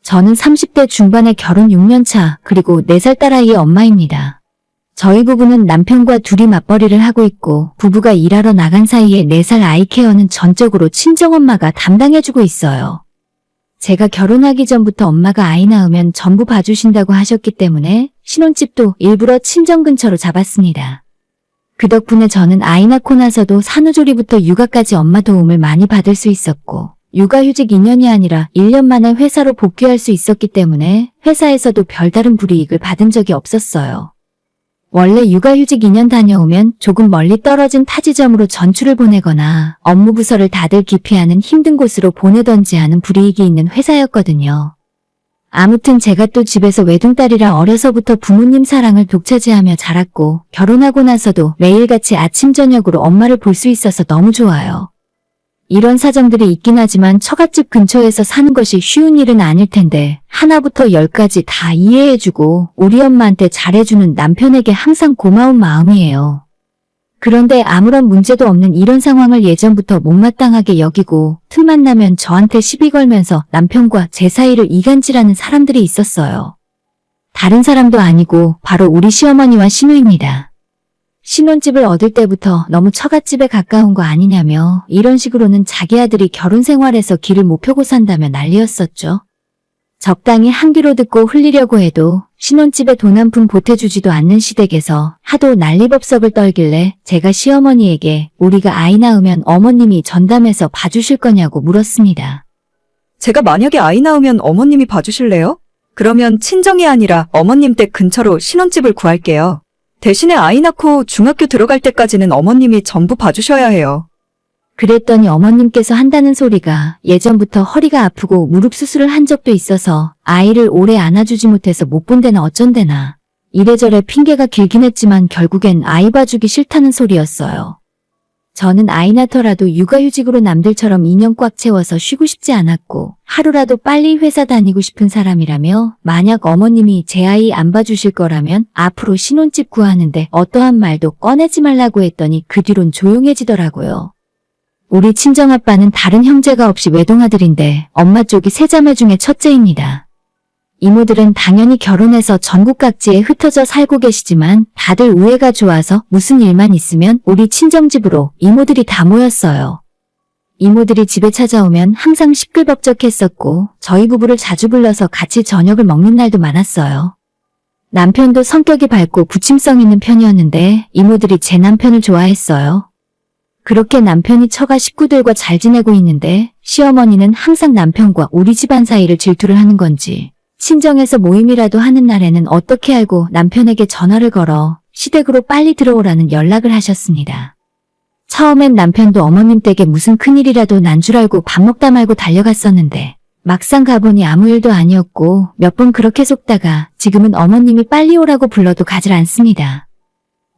저는 30대 중반에 결혼 6년 차, 그리고 4살 딸아이의 엄마입니다. 저희 부부는 남편과 둘이 맞벌이를 하고 있고 부부가 일하러 나간 사이에 4살 아이 케어는 전적으로 친정엄마가 담당해주고 있어요. 제가 결혼하기 전부터 엄마가 아이 낳으면 전부 봐주신다고 하셨기 때문에 신혼집도 일부러 친정 근처로 잡았습니다. 그 덕분에 저는 아이 낳고 나서도 산후조리부터 육아까지 엄마 도움을 많이 받을 수 있었고 육아휴직 2년이 아니라 1년 만에 회사로 복귀할 수 있었기 때문에 회사에서도 별다른 불이익을 받은 적이 없었어요. 원래 육아휴직 2년 다녀오면 조금 멀리 떨어진 타지점으로 전출을 보내거나 업무 부서를 다들 기피하는 힘든 곳으로 보내던지 하는 불이익이 있는 회사였거든요. 아무튼 제가 또 집에서 외동딸이라 어려서부터 부모님 사랑을 독차지하며 자랐고 결혼하고 나서도 매일같이 아침 저녁으로 엄마를 볼 수 있어서 너무 좋아요. 이런 사정들이 있긴 하지만 처갓집 근처에서 사는 것이 쉬운 일은 아닐 텐데 하나부터 10까지 다 이해해주고 우리 엄마한테 잘해주는 남편에게 항상 고마운 마음이에요. 그런데 아무런 문제도 없는 이런 상황을 예전부터 못마땅하게 여기고 틈만 나면 저한테 시비 걸면서 남편과 제 사이를 이간질하는 사람들이 있었어요. 다른 사람도 아니고 바로 우리 시어머니와 신우입니다. 신혼집을 얻을 때부터 너무 처갓집에 가까운 거 아니냐며 이런 식으로는 자기 아들이 결혼 생활에서 길을 못 펴고 산다며 난리였었죠. 적당히 한 귀로 듣고 흘리려고 해도 신혼집에 돈 한 푼 보태주지도 않는 시댁에서 하도 난리법석을 떨길래 제가 시어머니에게 우리가 아이 낳으면 어머님이 전담해서 봐주실 거냐고 물었습니다. 제가 만약에 아이 낳으면 어머님이 봐주실래요? 그러면 친정이 아니라 어머님 댁 근처로 신혼집을 구할게요. 대신에 아이 낳고 중학교 들어갈 때까지는 어머님이 전부 봐주셔야 해요. 그랬더니 어머님께서 한다는 소리가 예전부터 허리가 아프고 무릎 수술을 한 적도 있어서 아이를 오래 안아주지 못해서 못 본데나 어쩐데나 이래저래 핑계가 길긴 했지만 결국엔 아이 봐주기 싫다는 소리였어요. 저는 아이 낳더라도 육아휴직으로 남들처럼 2년 꽉 채워서 쉬고 싶지 않았고 하루라도 빨리 회사 다니고 싶은 사람이라며 만약 어머님이 제 아이 안 봐주실 거라면 앞으로 신혼집 구하는데 어떠한 말도 꺼내지 말라고 했더니 그 뒤론 조용해지더라고요. 우리 친정아빠는 다른 형제가 없이 외동아들인데 엄마 쪽이 3자매 중에 첫째입니다. 이모들은 당연히 결혼해서 전국 각지에 흩어져 살고 계시지만 다들 우애가 좋아서 무슨 일만 있으면 우리 친정집으로 이모들이 다 모였어요. 이모들이 집에 찾아오면 항상 시끌벅적했었고 저희 부부를 자주 불러서 같이 저녁을 먹는 날도 많았어요. 남편도 성격이 밝고 부침성 있는 편이었는데 이모들이 제 남편을 좋아했어요. 그렇게 남편이 처가 식구들과 잘 지내고 있는데 시어머니는 항상 남편과 우리 집안 사이를 질투를 하는 건지 친정에서 모임이라도 하는 날에는 어떻게 알고 남편에게 전화를 걸어 시댁으로 빨리 들어오라는 연락을 하셨습니다. 처음엔 남편도 어머님 댁에 무슨 큰일이라도 난 줄 알고 밥 먹다 말고 달려갔었는데 막상 가보니 아무 일도 아니었고 몇 번 그렇게 속다가 지금은 어머님이 빨리 오라고 불러도 가질 않습니다.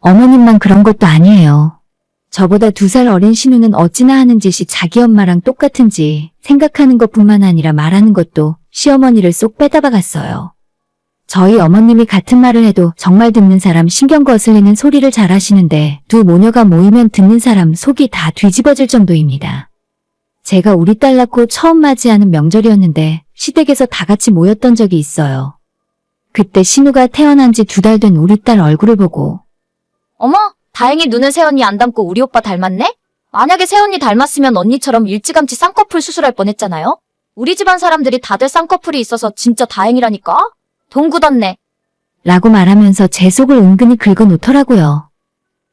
어머님만 그런 것도 아니에요. 저보다 2살 어린 신우는 어찌나 하는 짓이 자기 엄마랑 똑같은지 생각하는 것뿐만 아니라 말하는 것도 시어머니를 쏙 빼다박았어요. 저희 어머님이 같은 말을 해도 정말 듣는 사람 신경 거슬리는 소리를 잘 하시는데 두 모녀가 모이면 듣는 사람 속이 다 뒤집어질 정도입니다. 제가 우리 딸 낳고 처음 맞이하는 명절이었는데 시댁에서 다 같이 모였던 적이 있어요. 그때 신우가 태어난 지 2달 된 우리 딸 얼굴을 보고 어머, 다행히 눈은 새언니 안 닮고 우리 오빠 닮았네? 만약에 새언니 닮았으면 언니처럼 일찌감치 쌍꺼풀 수술할 뻔했잖아요? 우리 집안 사람들이 다들 쌍꺼풀이 있어서 진짜 다행이라니까? 돈 굳었네. 라고 말하면서 제 속을 은근히 긁어놓더라고요.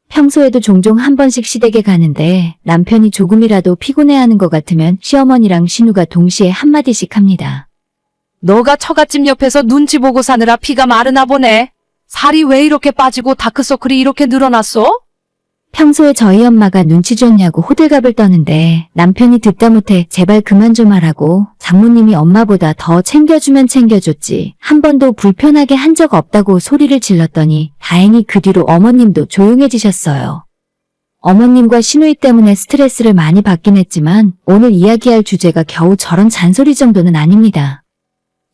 평소에도 종종 한 번씩 시댁에 가는데 남편이 조금이라도 피곤해하는 것 같으면 시어머니랑 신우가 동시에 한마디씩 합니다. 너가 처갓집 옆에서 눈치 보고 사느라 피가 마르나 보네. 살이 왜 이렇게 빠지고 다크서클이 이렇게 늘어났어? 평소에 저희 엄마가 눈치 줬냐고 호들갑을 떠는데 남편이 듣다 못해 제발 그만 좀 하라고 장모님이 엄마보다 더 챙겨주면 챙겨줬지 한 번도 불편하게 한 적 없다고 소리를 질렀더니 다행히 그 뒤로 어머님도 조용해지셨어요. 어머님과 시누이 때문에 스트레스를 많이 받긴 했지만 오늘 이야기할 주제가 겨우 저런 잔소리 정도는 아닙니다.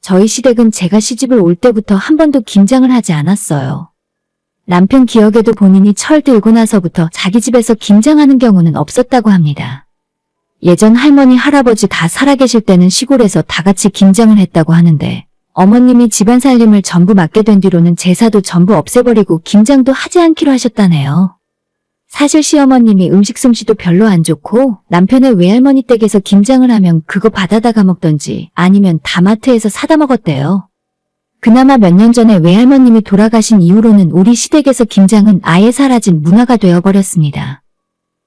저희 시댁은 제가 시집을 올 때부터 한 번도 김장을 하지 않았어요. 남편 기억에도 본인이 철 들고 나서부터 자기 집에서 김장하는 경우는 없었다고 합니다. 예전 할머니, 할아버지 다 살아계실 때는 시골에서 다 같이 김장을 했다고 하는데 어머님이 집안 살림을 전부 맡게 된 뒤로는 제사도 전부 없애버리고 김장도 하지 않기로 하셨다네요. 사실 시어머님이 음식 솜씨도 별로 안 좋고 남편의 외할머니 댁에서 김장을 하면 그거 받아다가 먹던지 아니면 다 마트에서 사다 먹었대요. 그나마 몇 년 전에 외할머님이 돌아가신 이후로는 우리 시댁에서 김장은 아예 사라진 문화가 되어버렸습니다.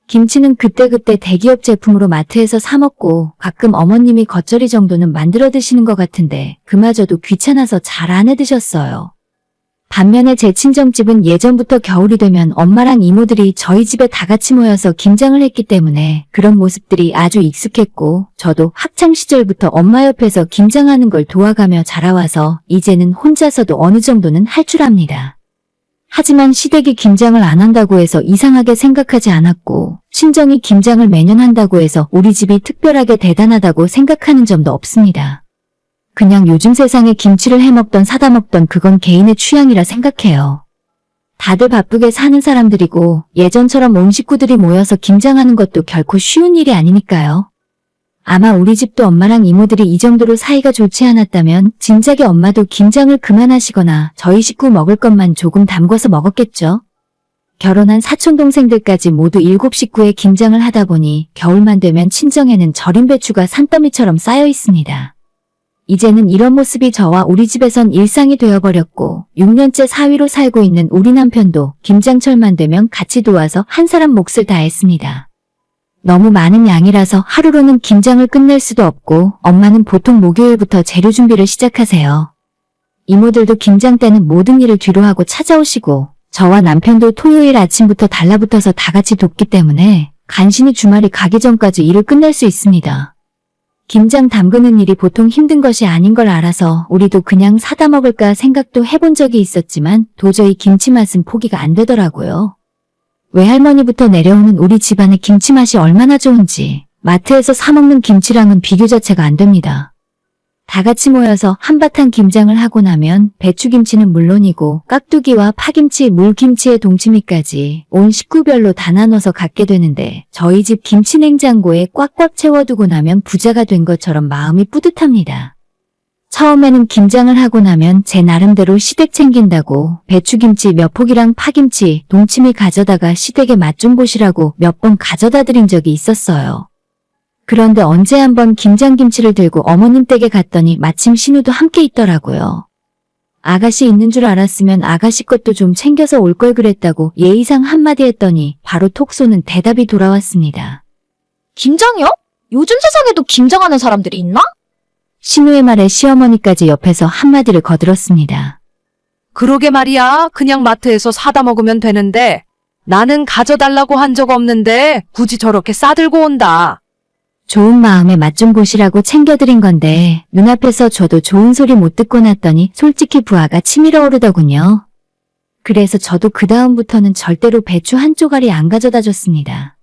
김치는 그때그때 대기업 제품으로 마트에서 사 먹고 가끔 어머님이 겉절이 정도는 만들어 드시는 것 같은데 그마저도 귀찮아서 잘 안 해 드셨어요. 반면에 제 친정집은 예전부터 겨울이 되면 엄마랑 이모들이 저희 집에 다 같이 모여서 김장을 했기 때문에 그런 모습들이 아주 익숙했고 저도 학창시절부터 엄마 옆에서 김장하는 걸 도와가며 자라와서 이제는 혼자서도 어느 정도는 할 줄 압니다. 하지만 시댁이 김장을 안 한다고 해서 이상하게 생각하지 않았고 친정이 김장을 매년 한다고 해서 우리 집이 특별하게 대단하다고 생각하는 점도 없습니다. 그냥 요즘 세상에 김치를 해먹던 사다 먹던 그건 개인의 취향이라 생각해요. 다들 바쁘게 사는 사람들이고 예전처럼 온 식구들이 모여서 김장하는 것도 결코 쉬운 일이 아니니까요. 아마 우리 집도 엄마랑 이모들이 이 정도로 사이가 좋지 않았다면 진작에 엄마도 김장을 그만하시거나 저희 식구 먹을 것만 조금 담궈서 먹었겠죠. 결혼한 사촌동생들까지 모두 7식구의 김장을 하다 보니 겨울만 되면 친정에는 절인 배추가 산더미처럼 쌓여 있습니다. 이제는 이런 모습이 저와 우리 집에선 일상이 되어버렸고 6년째 사위로 살고 있는 우리 남편도 김장철만 되면 같이 도와서 한 사람 몫을 다했습니다. 너무 많은 양이라서 하루로는 김장을 끝낼 수도 없고 엄마는 보통 목요일부터 재료 준비를 시작하세요. 이모들도 김장 때는 모든 일을 뒤로하고 찾아오시고 저와 남편도 토요일 아침부터 달라붙어서 다 같이 돕기 때문에 간신히 주말이 가기 전까지 일을 끝낼 수 있습니다. 김장 담그는 일이 보통 힘든 것이 아닌 걸 알아서 우리도 그냥 사다 먹을까 생각도 해본 적이 있었지만 도저히 김치 맛은 포기가 안 되더라고요. 외할머니부터 내려오는 우리 집안의 김치 맛이 얼마나 좋은지 마트에서 사 먹는 김치랑은 비교 자체가 안 됩니다. 다 같이 모여서 한바탕 김장을 하고 나면 배추김치는 물론이고 깍두기와 파김치, 물김치에 동치미까지 온 식구별로 다 나눠서 갖게 되는데 저희 집 김치 냉장고에 꽉꽉 채워두고 나면 부자가 된 것처럼 마음이 뿌듯합니다. 처음에는 김장을 하고 나면 제 나름대로 시댁 챙긴다고 배추김치 몇 포기랑 파김치, 동치미 가져다가 시댁에 맛 좀 보시라고 몇 번 가져다 드린 적이 있었어요. 그런데 언제 한번 김장김치를 들고 어머님 댁에 갔더니 마침 신우도 함께 있더라고요. 아가씨 있는 줄 알았으면 아가씨 것도 좀 챙겨서 올 걸 그랬다고 예의상 한마디 했더니 바로 톡 쏘는 대답이 돌아왔습니다. 김장이요? 요즘 세상에도 김장하는 사람들이 있나? 신우의 말에 시어머니까지 옆에서 한마디를 거들었습니다. 그러게 말이야. 그냥 마트에서 사다 먹으면 되는데 나는 가져달라고 한 적 없는데 굳이 저렇게 싸들고 온다. 좋은 마음에 맛 좀 보시라고 챙겨드린 건데 눈앞에서 저도 좋은 소리 못 듣고 났더니 솔직히 부하가 치밀어 오르더군요. 그래서 저도 그 다음부터는 절대로 배추 한 쪼가리 안 가져다 줬습니다.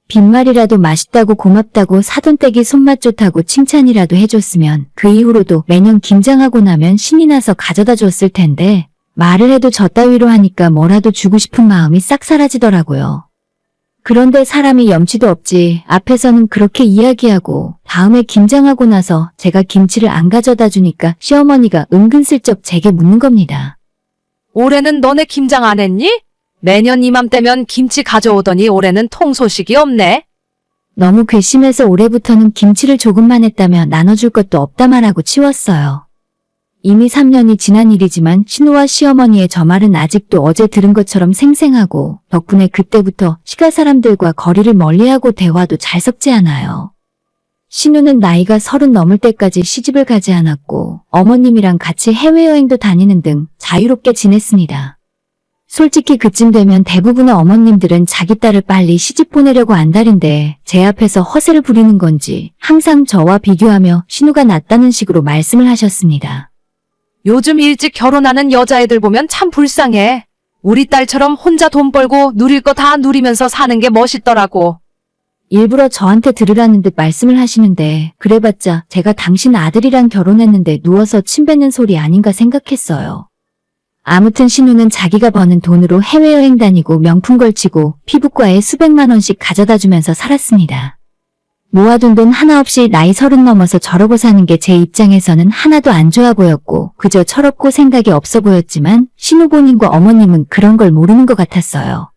빈말이라도 맛있다고 고맙다고 사돈댁이 손맛 좋다고 칭찬이라도 해줬으면 그 이후로도 매년 김장하고 나면 신이 나서 가져다 줬을 텐데 말을 해도 저 따위로 하니까 뭐라도 주고 싶은 마음이 싹 사라지더라고요. 그런데 사람이 염치도 없지 앞에서는 그렇게 이야기하고 다음에 김장하고 나서 제가 김치를 안 가져다 주니까 시어머니가 은근슬쩍 제게 묻는 겁니다. 올해는 너네 김장 안 했니? 매년 이맘때면 김치 가져오더니 올해는 통 소식이 없네. 너무 괘씸해서 올해부터는 김치를 조금만 했다며 나눠줄 것도 없다 말하고 치웠어요. 이미 3년이 지난 일이지만 신우와 시어머니의 저 말은 아직도 어제 들은 것처럼 생생하고 덕분에 그때부터 시가 사람들과 거리를 멀리하고 대화도 잘 섞지 않아요. 신우는 나이가 30 넘을 때까지 시집을 가지 않았고 어머님이랑 같이 해외여행도 다니는 등 자유롭게 지냈습니다. 솔직히 그쯤 되면 대부분의 어머님들은 자기 딸을 빨리 시집 보내려고 안달인데 제 앞에서 허세를 부리는 건지 항상 저와 비교하며 신우가 낫다는 식으로 말씀을 하셨습니다. 요즘 일찍 결혼하는 여자애들 보면 참 불쌍해. 우리 딸처럼 혼자 돈 벌고 누릴 거 다 누리면서 사는 게 멋있더라고. 일부러 저한테 들으라는 듯 말씀을 하시는데 그래봤자 제가 당신 아들이랑 결혼했는데 누워서 침 뱉는 소리 아닌가 생각했어요. 아무튼 신우는 자기가 버는 돈으로 해외여행 다니고 명품 걸치고 피부과에 수백만 원씩 가져다 주면서 살았습니다. 모아둔 돈 하나 없이 나이 30 넘어서 저러고 사는 게 제 입장에서는 하나도 안 좋아 보였고 그저 철없고 생각이 없어 보였지만 신우부님과 어머님은 그런 걸 모르는 것 같았어요.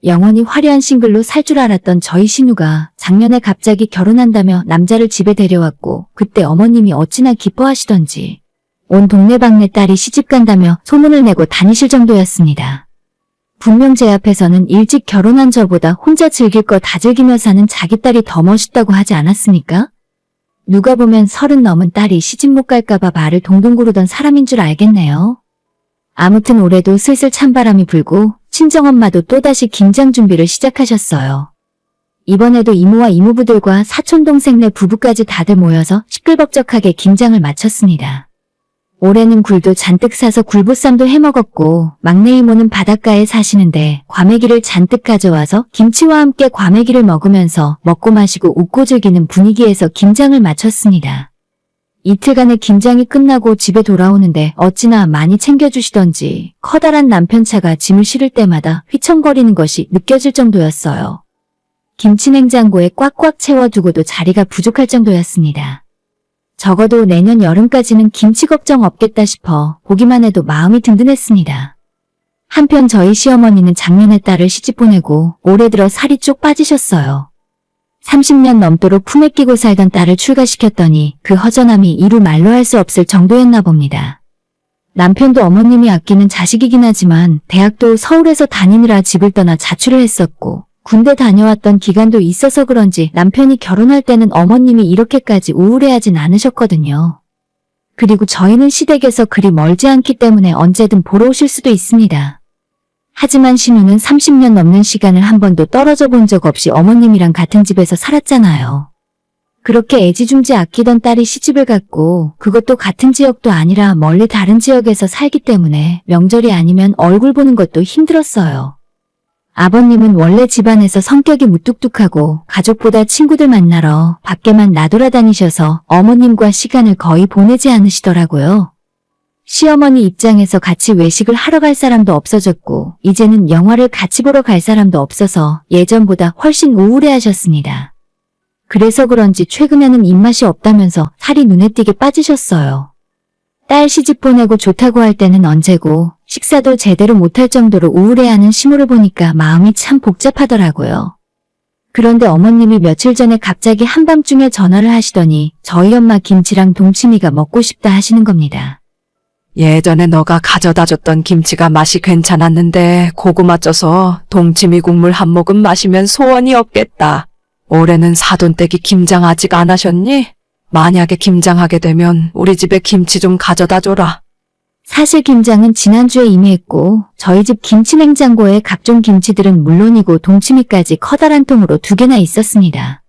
영원히 화려한 싱글로 살 줄 알았던 저희 신우가 작년에 갑자기 결혼한다며 남자를 집에 데려왔고 그때 어머님이 어찌나 기뻐하시던지 온 동네방네 딸이 시집간다며 소문을 내고 다니실 정도였습니다. 분명 제 앞에서는 일찍 결혼한 저보다 혼자 즐길 거 다 즐기며 사는 자기 딸이 더 멋있다고 하지 않았습니까? 누가 보면 30 넘은 딸이 시집 못 갈까봐 말을 동동 구르던 사람인 줄 알겠네요. 아무튼 올해도 슬슬 찬바람이 불고 친정엄마도 또다시 김장 준비를 시작하셨어요. 이번에도 이모와 이모부들과 사촌동생네 부부까지 다들 모여서 시끌벅적하게 김장을 마쳤습니다. 올해는 굴도 잔뜩 사서 굴보쌈도 해먹었고 막내 이모는 바닷가에 사시는데 과메기를 잔뜩 가져와서 김치와 함께 과메기를 먹으면서 먹고 마시고 웃고 즐기는 분위기에서 김장을 마쳤습니다. 이틀간의 김장이 끝나고 집에 돌아오는데 어찌나 많이 챙겨주시던지 커다란 남편 차가 짐을 실을 때마다 휘청거리는 것이 느껴질 정도였어요. 김치 냉장고에 꽉꽉 채워두고도 자리가 부족할 정도였습니다. 적어도 내년 여름까지는 김치 걱정 없겠다 싶어 보기만 해도 마음이 든든했습니다. 한편 저희 시어머니는 작년에 딸을 시집 보내고 올해 들어 살이 쭉 빠지셨어요. 30년 넘도록 품에 끼고 살던 딸을 출가시켰더니 그 허전함이 이루 말로 할 수 없을 정도였나 봅니다. 남편도 어머님이 아끼는 자식이긴 하지만 대학도 서울에서 다니느라 집을 떠나 자취를 했었고 군대 다녀왔던 기간도 있어서 그런지 남편이 결혼할 때는 어머님이 이렇게까지 우울해하진 않으셨거든요. 그리고 저희는 시댁에서 그리 멀지 않기 때문에 언제든 보러 오실 수도 있습니다. 하지만 신우는 30년 넘는 시간을 한 번도 떨어져 본 적 없이 어머님이랑 같은 집에서 살았잖아요. 그렇게 애지중지 아끼던 딸이 시집을 갔고 그것도 같은 지역도 아니라 멀리 다른 지역에서 살기 때문에 명절이 아니면 얼굴 보는 것도 힘들었어요. 아버님은 원래 집안에서 성격이 무뚝뚝하고 가족보다 친구들 만나러 밖에만 나돌아다니셔서 어머님과 시간을 거의 보내지 않으시더라고요. 시어머니 입장에서 같이 외식을 하러 갈 사람도 없어졌고 이제는 영화를 같이 보러 갈 사람도 없어서 예전보다 훨씬 우울해하셨습니다. 그래서 그런지 최근에는 입맛이 없다면서 살이 눈에 띄게 빠지셨어요. 딸 시집 보내고 좋다고 할 때는 언제고 식사도 제대로 못할 정도로 우울해하는 시모를 보니까 마음이 참 복잡하더라고요. 그런데 어머님이 며칠 전에 갑자기 한밤중에 전화를 하시더니 저희 엄마 김치랑 동치미가 먹고 싶다 하시는 겁니다. 예전에 너가 가져다 줬던 김치가 맛이 괜찮았는데 고구마 쪄서 동치미 국물 한 모금 마시면 소원이 없겠다. 올해는 사돈댁이 김장 아직 안 하셨니? 만약에 김장하게 되면 우리 집에 김치 좀 가져다 줘라. 사실 김장은 지난주에 이미 했고 저희 집 김치 냉장고에 각종 김치들은 물론이고 동치미까지 커다란 통으로 2개나 있었습니다.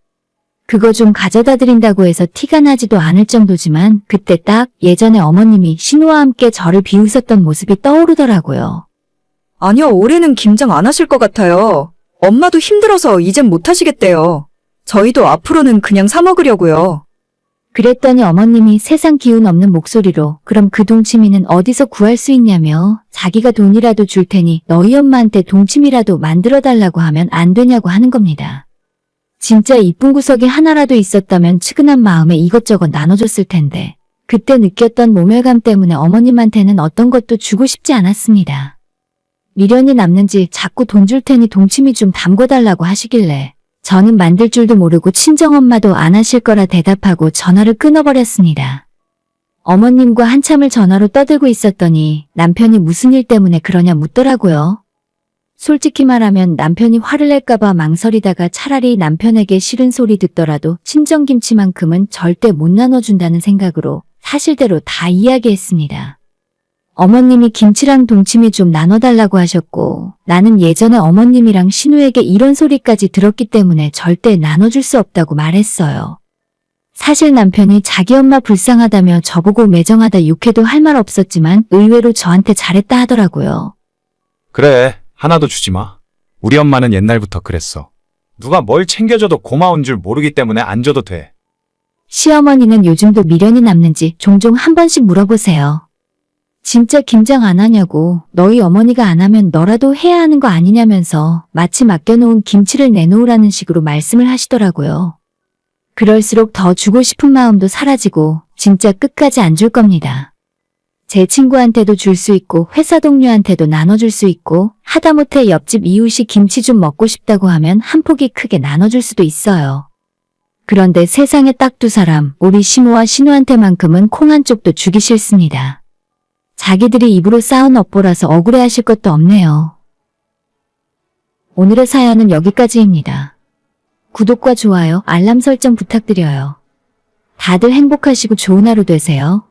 그거 좀 가져다 드린다고 해서 티가 나지도 않을 정도지만 그때 딱 예전에 어머님이 신우와 함께 저를 비웃었던 모습이 떠오르더라고요. 아니요, 올해는 김장 안 하실 것 같아요. 엄마도 힘들어서 이젠 못 하시겠대요. 저희도 앞으로는 그냥 사 먹으려고요. 그랬더니 어머님이 세상 기운 없는 목소리로 그럼 그 동치미는 어디서 구할 수 있냐며 자기가 돈이라도 줄 테니 너희 엄마한테 동치미라도 만들어 달라고 하면 안 되냐고 하는 겁니다. 진짜 이쁜 구석이 하나라도 있었다면 측은한 마음에 이것저것 나눠줬을 텐데 그때 느꼈던 모멸감 때문에 어머님한테는 어떤 것도 주고 싶지 않았습니다. 미련이 남는지 자꾸 돈 줄 테니 동치미 좀 담궈달라고 하시길래 저는 만들 줄도 모르고 친정엄마도 안 하실 거라 대답하고 전화를 끊어버렸습니다. 어머님과 한참을 전화로 떠들고 있었더니 남편이 무슨 일 때문에 그러냐 묻더라고요. 솔직히 말하면 남편이 화를 낼까봐 망설이다가 차라리 남편에게 싫은 소리 듣더라도 친정김치만큼은 절대 못 나눠준다는 생각으로 사실대로 다 이야기했습니다. 어머님이 김치랑 동치미 좀 나눠달라고 하셨고 나는 예전에 어머님이랑 신우에게 이런 소리까지 들었기 때문에 절대 나눠줄 수 없다고 말했어요. 사실 남편이 자기 엄마 불쌍하다며 저보고 매정하다 욕해도 할 말 없었지만 의외로 저한테 잘했다 하더라고요. 그래, 하나도 주지 마. 우리 엄마는 옛날부터 그랬어. 누가 뭘 챙겨줘도 고마운 줄 모르기 때문에 안 줘도 돼. 시어머니는 요즘도 미련이 남는지 종종 한 번씩 물어보세요. 진짜 김장 안 하냐고 너희 어머니가 안 하면 너라도 해야 하는 거 아니냐면서 마치 맡겨놓은 김치를 내놓으라는 식으로 말씀을 하시더라고요. 그럴수록 더 주고 싶은 마음도 사라지고 진짜 끝까지 안 줄 겁니다. 제 친구한테도 줄 수 있고 회사 동료한테도 나눠줄 수 있고 하다못해 옆집 이웃이 김치 좀 먹고 싶다고 하면 한 포기 크게 나눠줄 수도 있어요. 그런데 세상에 딱 두 사람, 우리 시모와 신우한테만큼은 콩 한 쪽도 주기 싫습니다. 자기들이 입으로 쌓은 업보라서 억울해하실 것도 없네요. 오늘의 사연은 여기까지입니다. 구독과 좋아요, 알람 설정 부탁드려요. 다들 행복하시고 좋은 하루 되세요.